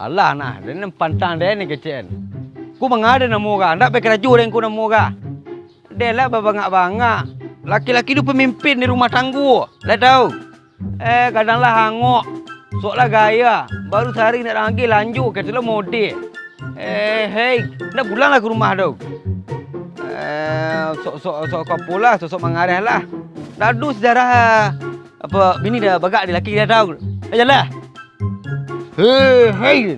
Alah nah, dia pantang dia ni kecil. Ku mengada namu ka, ndak pe keraju den ku namu ka. Dia lah babangak-bangak. Laki-laki tu pemimpin di rumah tangguh. Lah tahu. Kadanglah hangok. Soklah gaya. Baru sehari nak lagi lanjut kata lo mode. Hei, nak pulanglah ke rumah tu. Sok pula, sok mengarah lah. Dadu sejarah apa bini dah bagak di laki dia tahu. Jalah. Hei.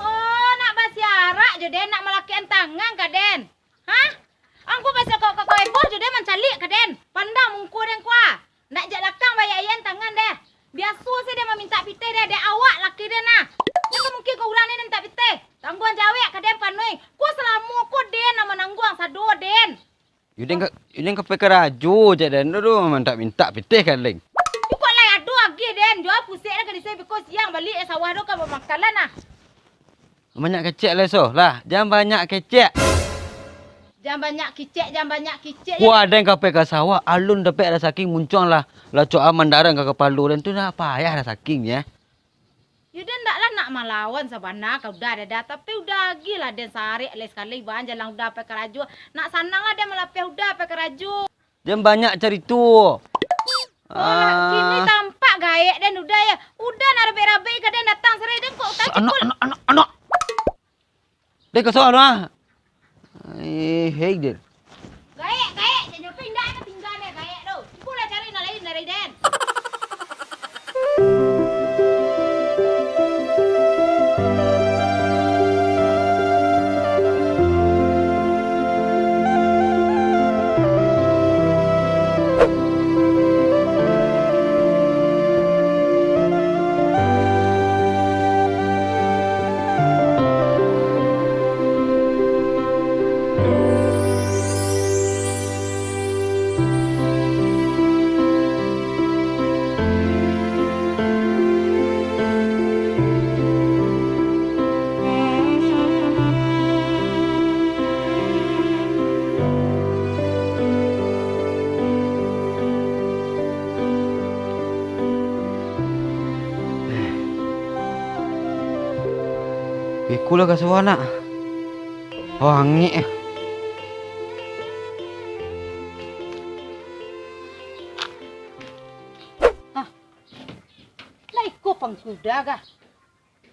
Oh, nak basiarak je Den, nak melakian tangan ka Den. Hah? Angku basa kok ebo je Den mencalik ka Den. Pandang mungku Den kuah. Nak jak lakang bayayan tangan deh. Biasa saya dia meminta pitih dia awak laki dia nah. Dia mungkin kau ulang ni minta pitih. Tangguhan jawek ka Den panoi. Ku selama ku Den nama nangguang sado Den. Yuden ka pe keraju je Den tu minta pitih kan leng. Kok lai adu agi Den. Jual pusik dah ke disai because siang balik sawah tu ka makalan nah. Banyak kecek lah so. Lah, jangan banyak kecek. Jangan banyak kicik. Ku ada yang kape ke sawah, alun dapat ada saking muncung lah. Lah coa mandaran ke kepala dan tu nak payah ada saking ya. Yuden ndak lah nak melawan sabana kau dah ada tapi udah lagi lah Den sehari les sekali bahan jalan udah pe keraju. Nak sanang lah dia melapih udah pe keraju. Jangan banyak cari tu. Kini tampak gaek Dan udah ya. Udah nak rabe-rabe ke Den datang serai Den kok tak cikul. Anak. Dia ke soal lah. Hei dia. Gaek. Jangan pindah ke tinggal ni gaek tu. Cikul lah cari nak lain dari Den. Ikut lah ke sawah nak. Oh, angin. Lah ikut pang sudah kah?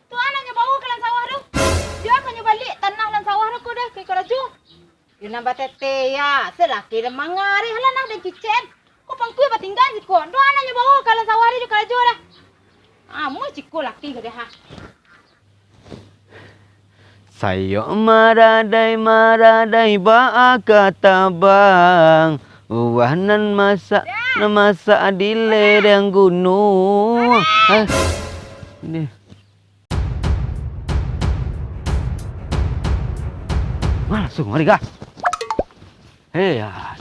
Tu anaknya bawa ke lan sawah tu. Dia akan balik tanah lan sawah tu dah ke keraju. Dia nambah tete ya. Selaki dia mangari halah nak dan kicen. Kau pangkui batinggan si kau. Tu anaknya bawa ke lan sawah tu keraju dah. Mu cikgu laki ke dia ha. Sayo maradai ba kata bang. Uwanan masak di lereng gunung. Ini. Langsung mari kah? Hei ya.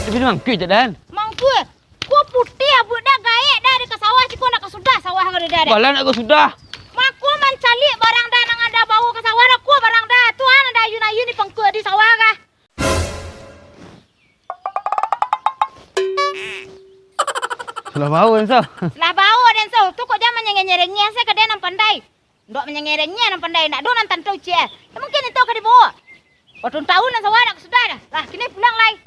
Tapi mangkui je Dan. Mangkui. Ku putih budak gaek dah di ke sawah ciku nak ke sudah sawah ke dah. Bala nak ke sudah. Maku mencalik barang dah nang ada bau ke sawah dah ku barang dah. Tuan ada ayun-ayun ni pangkui di sawah kah. Sudah bau kan so. Lah bau dan so. Tu kok jangan menyengenya saya ke dia nang pandai. Ndok menyengenya nang pandai nak do nang tantau cie. Mungkin itu ke dibawa. Waktu tahun nang sawah nak ke sudah dah. Lah kini pulang lai.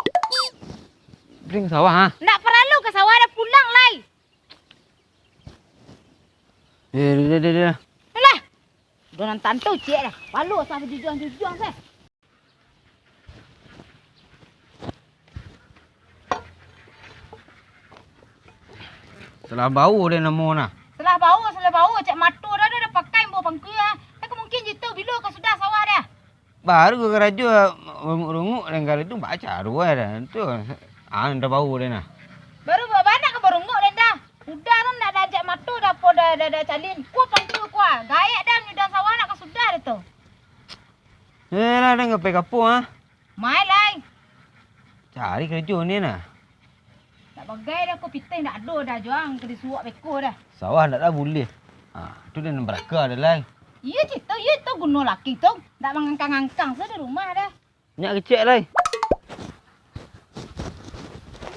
Bring sawah ha. Nak perlu ke sawah dah pulang lai. Dia. Lah. Donan tantau cik dah. Palu sampai jujuang saya. Selah bau dia namo nah. Selah bau cik matu dah pakai bawa pangkui ha. Tak mungkin jitu bila ke sudah sawah dah. Baru ke keraju runguk dan kali itu baca ruai dah. Tu dah bau dia nah. Baru banyak ke berunguk dan dah. Udah kan dah ajak matu dah po dah calin. Ku pangkui ku. Gayak dah Lah dah ngapai kapur ah. Mai lai. Cari kerja ni nah. Tak bagai dah kau piting dah ada dah juang ke disuak beko dah. Sawah nak dah boleh. Tu dia nak beraka ada lai. Ya tu guna laki tu. Tak mengangkang-angkang saya di rumah dah. Nyak kecek lai.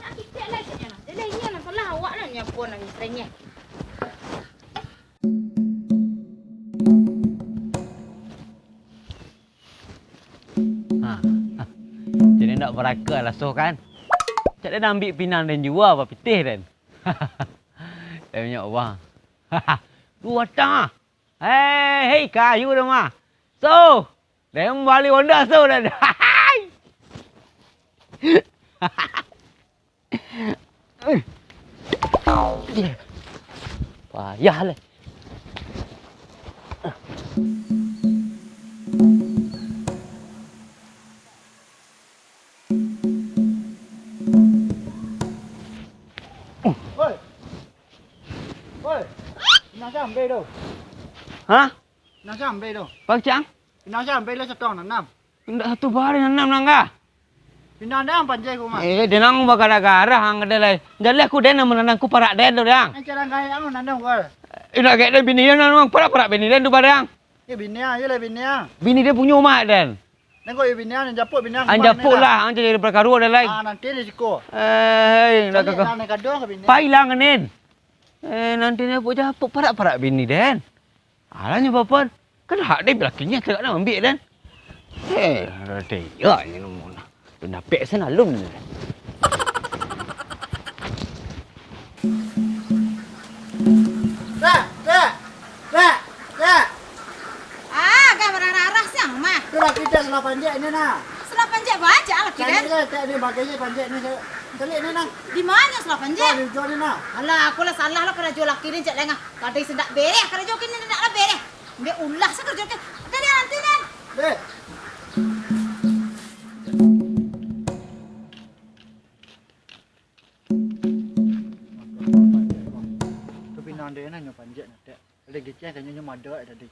Nak kecek lai kat sana. Dia ini nak salah awak nak nyapu nak istrinya. Jadi nak beraka lah so kan. Cak dia nak ambil pinang dan jual apa pitih dan. Dia punya wang. Dua tang. Hei kayu dah mah. So, dia balik Honda so dah. Payah lah. Nào sao bê đâu? Hah? Nào sao bê đâu? Bang Chang? Nào sao bê lên satu orang enam? Ndak satu baris enam nangga. Pindah dah panjai kau mah. Dia nang bagara-gara hang ada lai. Jadi aku dia nak menanang ku parak den tu yang. Anh cara gaya ang nandang kau. Ina gek dia bini dia nang parak bini den tu barang. Ye bini ah, ye le bini ah. Bini dia punya mak den. Nang kau ye bini ah, nang japuk bini ah. Anjapuk lah, ang jadi perkaru ada lai. Ah, nanti ni siko. Dah kakak. Nang kadang ke bini. Pailang nen. Nanti dia buat japuk parak bini den. Alanya bapak. Kan hak dia lakinya tak nak ambil den. Ya ni nomor. Tu napek sana lum. Gambar arah siang mah. Tu laki kita selah panjai ni nah. Selah panjat baca laki Kan dan. ni bagainya panjai ni. Telik ni nah. Di mana selah panjat? Ni jual ni nah. Alah, aku lah salah lah kerja jual laki ni cak lengah. Kadang sedak bereh kerja kini tidak lah bereh. Dia ulah sekerja ke. Tadi nanti dan. Dek. Tu pindah dia nah nyo panjat nak dek. Ada geceh tanya nyo mada tadi.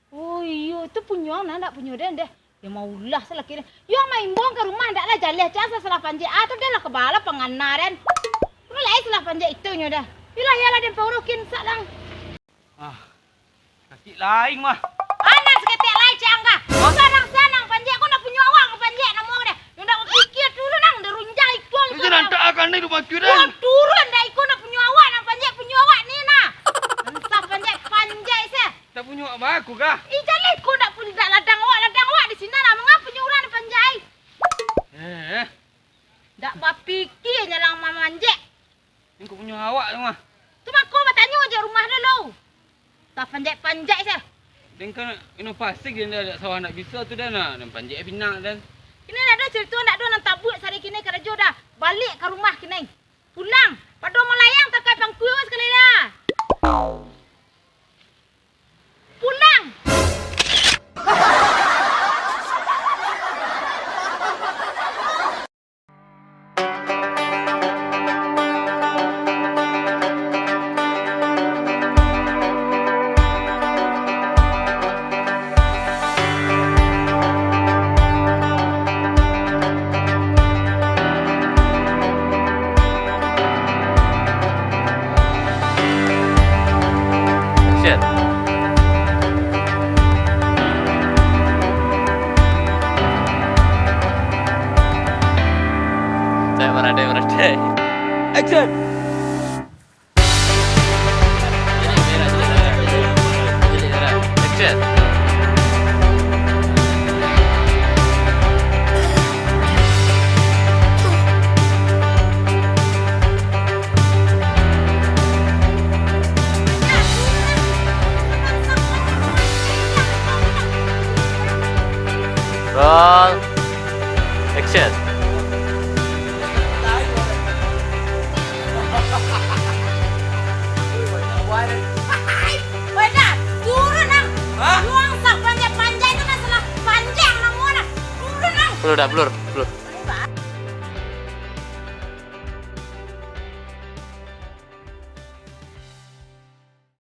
Oh iya, itu punya nak tak punya dan deh. Dia mau ulah selah kini. Yo main bong ke rumah ndak lah jaleh casa selah panjat. Ah tu dia lah kebala pengana dan. Lu lai selah panjat itu nyo dah. Yalah dan paurukin salang. Kaki lain mah. Anak seketek lai cangga. Sanang panjat aku nak punya awak panjat nama dia. Yang nak berfikir dulu nang derunjai ikut. Itu nanti akan ni rumah Kau curan. turun dah ikut nak punya awak nak panjat punya awak ni nah. Entah panjat saya. Tak punya apa aku kah? Ijali kau nak pun dak ladang awak di sini lah mengapa penyuran panjai. Dak berfikir nyalang manjat. Ini aku punya awak tu mah. Tu mak kau bertanya aja rumah dulu. Tak panjat saya. Dan kan ino pasik dia ada sawah nak bisa tu dah nak panjat pinang dan. Ini ada cerita nak do nak tabut sari kini kerja dah. Balik ke rumah kini. Pulang. Padu melayang tak kai pangkuy sekali dah. Pulang. Action. Saya berada. Action. Action. Roll. Action. Wena, turun nang. Luang sak panjat itu nak salah panjang nang mana. Turun nang. Blur.